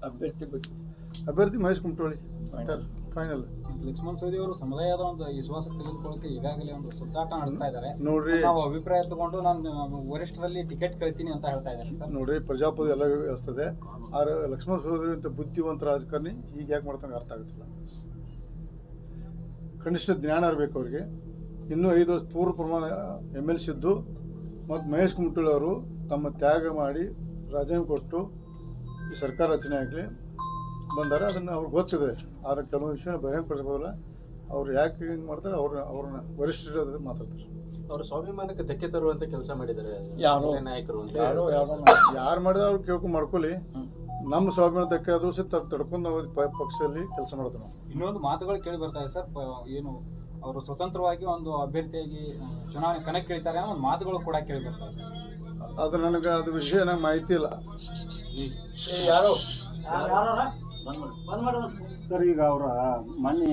ಅಭ್ಯರ್ಥಿ ಮಹೇಶ್ ಕುಮಟಳ್ಳಿ ಫೈನಲ್. ಲಕ್ಷ್ಮಣ್ ಸವದಿ ಅವರು ಸಮುದಾಯದ ಒಂದು ವಿಶ್ವಾಸ ತೆಗೆದುಕೊಳ್ಳಕ್ಕೆ ಈಗಾಗಲೇ ಒಂದು ಸುತ್ತಾಟ ನಡೆಸ್ತಾ ಇದ್ದಾರೆ. ನೋಡ್ರಿ, ನಾವು ಅಭಿಪ್ರಾಯ ತಗೊಂಡು ನಾನು ವರಿಷ್ಠರಲ್ಲಿ ಟಿಕೆಟ್ ಕೇಳ್ತೀನಿ ಅಂತ ಹೇಳ್ತಾ ಇದ್ದಾರೆ ಸರ್. ನೋಡ್ರಿ, ಪ್ರಜಾಪ್ರಭುತ್ವ ಎಲ್ಲ ವ್ಯವಸ್ಥೆ. ಆದ್ರೆ ಲಕ್ಷ್ಮಣ್ ಸವದಿ ಅಂತ ಬುದ್ಧಿವಂತ ರಾಜಕಾರಣಿ ಈಗ ಯಾಕೆ ಮಾಡ್ತಂಗೆ ಅರ್ಥ ಆಗುತ್ತಿಲ್ಲ. ಕನಿಷ್ಠ ಜ್ಞಾನ ಇರಬೇಕು ಅವ್ರಿಗೆ. ಇನ್ನೂ 5 ವರ್ಷ ಪೂರ್ವ ಪ್ರಮಾಣ MLC ಇದ್ದು ಮತ್ತು ಮಹೇಶ್ ಕುಮಟಳ್ಳಿ ಅವರು ತಮ್ಮ ತ್ಯಾಗ ಮಾಡಿ ರಾಜೀನಾಮೆ ಕೊಟ್ಟು ಈ ಸರ್ಕಾರ ರಚನೆ ಆಗಲಿ ಬಂದಾರೆ. ಅದನ್ನು ಅವ್ರಿಗೆ ಗೊತ್ತಿದೆ. ಆದರೆ ಕೆಲವು ವಿಷಯ ಬಹಿರಂಗಪಡಿಸಬಹುದಲ್ಲ. ಅವ್ರು ಯಾಕೆ ಹಿಂಗೆ ಮಾಡ್ತಾರೆ, ಅವ್ರನ್ನ ವರಿಷ್ಠರು ಮಾತಾಡ್ತಾರೆ. ಅವ್ರ ಸ್ವಾಭಿಮಾನಕ್ಕೆ ಧಕ್ಕೆ ತರುವಂತ ಕೆಲಸ ಮಾಡಿದ್ದಾರೆ ನಾಯಕರು. ಯಾರು ಮಾಡಿದ್ರೆ ಅವ್ರು ಕೇಳ್ಕೊಂಡು ಮಾಡ್ಕೊಳ್ಳಿ. ನಮ್ಮ ಸ್ವಾಭಿಮಾನ ಧಕ್ಕೆ ಆದರೂ ಸಹ ತಡ್ಕೊಂಡು ನಾವು ಪಕ್ಷದಲ್ಲಿ ಕೆಲಸ ಮಾಡೋದು. ನಾವು ಇನ್ನೊಂದು ಮಾತುಗಳು ಕೇಳಿ ಬರ್ತಾ ಇದೆ ಸರ್. ಏನು ಅವರು ಸ್ವತಂತ್ರವಾಗಿ ಒಂದು ಅಭ್ಯರ್ಥಿಯಾಗಿ ಚುನಾವಣೆ ಕಣಕ್ಕಿಳಿತಾರೆ ಅನ್ನೋ ಒಂದು ಮಾತುಗಳು ಕೂಡ ಕೇಳಿ ಬರ್ತಾ ಇದೆ. ಅದು ನನಗೆ ಅದು ವಿಷಯ ನಂಗೆ ಮಾಹಿತಿ ಇಲ್ಲ ಸರ್. ಈಗ ಅವರ ಮೊನ್ನೆ